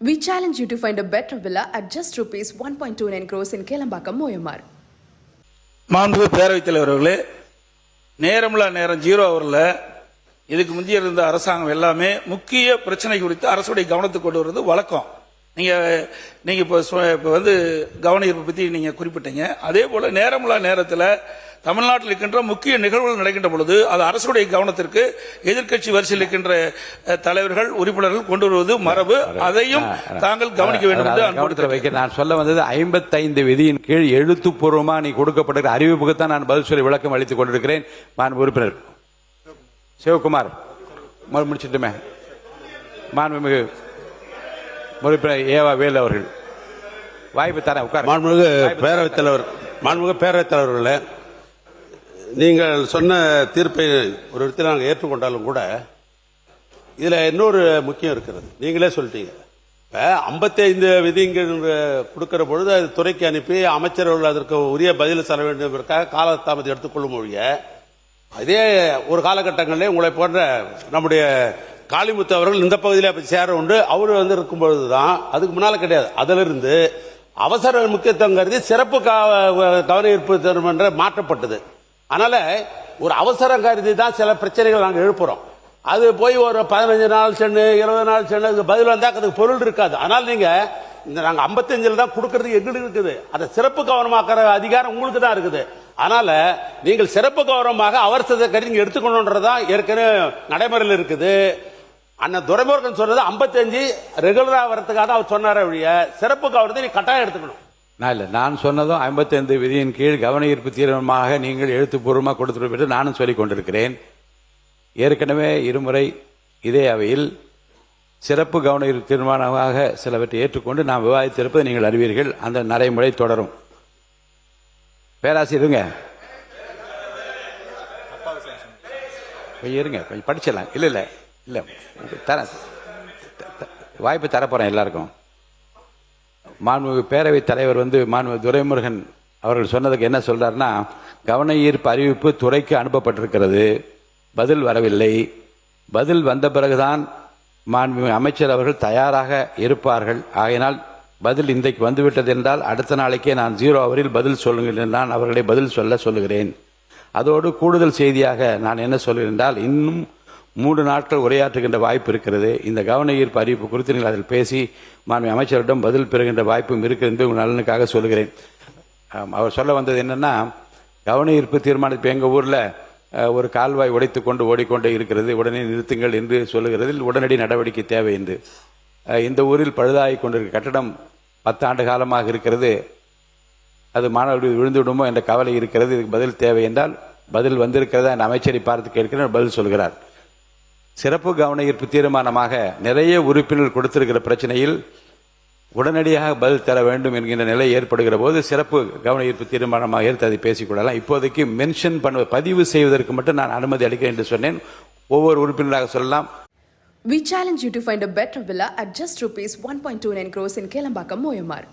We challenge you to find a better villa at just rupees 1.29 crores in Kelambakam, Moyamar. மாண்பு பேரவைத் தலைவர் அவர்களே, நேரம்ல நேரம் 0 ஹவர்ல இதுக்கு முந்தைய இருந்த அரசாங்கம் எல்லாமே முக்கிய பிரச்சனை குறித்து அரசுடைய கவனத்துக்கு கொண்டு வருவது வழக்கம். நீங்க இப்போ வந்து கவன ஈர்ப்பு பத்தி நீங்க குறிப்பிட்டீங்க. அதே போல நேரம்ல நேரத்தில் தமிழ்நாட்டில் இருக்கின்ற முக்கிய நிகழ்வுகள் நடக்கின்ற பொழுது அது அரசுடைய கவனத்திற்கு எதிர்க்கட்சி வரிசையில் இருக்கின்ற தலைவர்கள் உறுப்பினர்கள் கொண்டு வருவது மரபு. அதையும் தாங்கள் கவனிக்க வேண்டும் என்று வைக்க நான் சொல்ல வந்தது 55 விதியின் கீழ் எழுத்துப்பூர்வமா நீ கொடுக்கப்பட்ட அறிவிப்புக்கு தான் நான் பதில் சொல்லி விளக்கம் அளித்துக் கொண்டிருக்கிறேன். மாண்பு உறுப்பினர் சிவகுமார் முடிச்சிட்டுமே. மாண்புமிகு உறுப்பினர் ஏவா வேலு அவர்கள் வாய்ப்பு தரேன். உட்கார். மாண்புமிகு பேரவைத் தலைவர்களே, நீங்கள் சொன்ன தீர்ப்பை ஒரு இடத்தில் நாங்கள் ஏற்றுக்கொண்டாலும் கூட இதில் இன்னொரு முக்கியம் இருக்கிறது. நீங்களே சொல்லிட்டீங்க, இப்போ 55 விதிகள் கொடுக்கிற பொழுது அது துறைக்கு அனுப்பி அமைச்சர்கள் அதற்கு உரிய பதில் தர வேண்டும் என்பதற்காக காலதாமதம் எடுத்துக்கொள்ளும் மொழிய அதே ஒரு காலகட்டங்களிலே உங்களை போன்ற நம்முடைய காளிமுத்து அவர்கள் இந்த பகுதியில் சேர உண்டு. அவர் வந்து இருக்கும் பொழுதுதான், அதுக்கு முன்னால் கிடையாது. அதிலிருந்து அவசர முக்கியத்துவம் கருதி சிறப்பு கவன ஈர்ப்பு என்ற மாற்றப்பட்டது. அதனால ஒரு அவசரம் கருதி தான் சில பிரச்சனைகள் நாங்கள் எழுப்புறோம். அது போய் ஒரு 15 நாள் சென்று 20 நாள் சென்று பதில் வந்தால் அதுக்கு பொருள் இருக்காது. ஆனால் நீங்க இந்த நாங்கள் 55 தான் கொடுக்கறது எங்களுக்கு இருக்குது. அதை சிறப்பு கவனமாக்குற அதிகாரம் உங்களுக்கு தான் இருக்குது. அதனால நீங்கள் சிறப்பு கவனமாக அவசரத்தை கருதி நீங்க எடுத்துக்கணுன்றதான் ஏற்கனவே நடைமுறையில் இருக்குது. அண்ணன் துரைமுருகன் சொன்னது 55 ரெகுலரா வரதுக்காக அவர் சொன்னார வழிய சிறப்பு கவனத்தை நீ கட்டாயம் எடுத்துக்கணும். நான் சொன்னதும் 55 விதியின் கீழ் கவன ஈர்ப்பு தீர்மானமாக நீங்கள் எழுத்துப்பூர்வமாக கொடுத்து நானும் சொல்லிக் கொண்டிருக்கிறேன். ஏற்கனவே இருமுறை இதே அவையில் சிறப்பு கவன ஈர்ப்பு தீர்மானமாக சிலவற்றை ஏற்றுக்கொண்டு நாம் விவாதித்திருப்பதை நீங்கள் அறிவீர்கள். அந்த நடைமுறை தொடரும். பேராசிரியருங்க இருங்க, கொஞ்சம் படிச்சிடலாம். இல்ல தர வாய்ப்பு தரப்போறேன் எல்லாருக்கும். மாண்புமிகு பேரவைத் தலைவர் மாண்புமிகு துரைமுருகன் அவர்கள் சொன்னதுக்கு என்ன சொல்றாருன்னா, கவன ஈர்ப்பு அறிவிப்பு துறைக்கு அனுப்பப்பட்டிருக்கிறது, பதில் வரவில்லை. பதில் வந்த பிறகுதான் மாண்புமிகு அமைச்சர் அவர்கள் தயாராக இருப்பார்கள். ஆகையினால் பதில் இன்றைக்கு வந்துவிட்டது என்றால் அடுத்த நாளைக்கே நான் 0 ஹவரில் பதில் சொல்லுங்கள். நான் அவர்களை பதில் சொல்லுகிறேன். அதோடு கூடுதல் செய்தியாக நான் என்ன சொல்கிறேன் என்றால், இன்னும் 3 நாட்கள் உரையாற்றுகின்ற வாய்ப்பு இருக்கிறது. இந்த கவன ஈர்ப்பு அறிவிப்பு குறித்து நீங்கள் அதில் பேசி மாண்பு அமைச்சரிடம் பதில் பெறுகின்ற வாய்ப்பும் இருக்கிறது என்று உங்கள் நலனுக்காக சொல்கிறேன். அவர் சொல்ல வந்தது என்னன்னா, கவன ஈர்ப்பு தீர்மானத்தில் எங்கள் ஊரில் ஒரு கால்வாய் உடைத்துக்கொண்டு ஓடிக்கொண்டே இருக்கிறது, உடனே நிறுத்துங்கள் என்று சொல்லுகிறதில் உடனடி நடவடிக்கை தேவை என்று. இந்த ஊரில் பழுதாகி கொண்டிருக்கிற கட்டடம் 10 ஆண்டு காலமாக இருக்கிறது, அது மாணவர்கள் விழுந்துவிடுமோ என்ற கவலை இருக்கிறது. இதுக்கு பதில் தேவை என்றால் பதில் வந்திருக்கிறதா என்ற அமைச்சரை பார்த்து கேட்கிறேன், பதில் சொல்கிறார். சிறப்பு கவன ஈர்ப்பு தீர்மானமாக நிறைய உறுப்பினர்கள் கொடுத்திருக்கிற பிரச்சனையில் உடனடியாக பதில் தர வேண்டும் என்கின்ற நிலை ஏற்படுகிற போது சிறப்பு கவன ஈர்ப்பு தீர்மானமாக எடுத்து அதை பேசிக்கொள்ளலாம். இப்போதைக்கு மென்ஷன் பதிவு செய்வதற்கு மட்டும் நான் அனுமதி அளிக்கிறேன் என்று சொன்னேன். ஒவ்வொரு உறுப்பினராக சொல்லலாம். We challenge you to find a better villa at just rupees 1.29 crores in Kelambakam, Moyamar.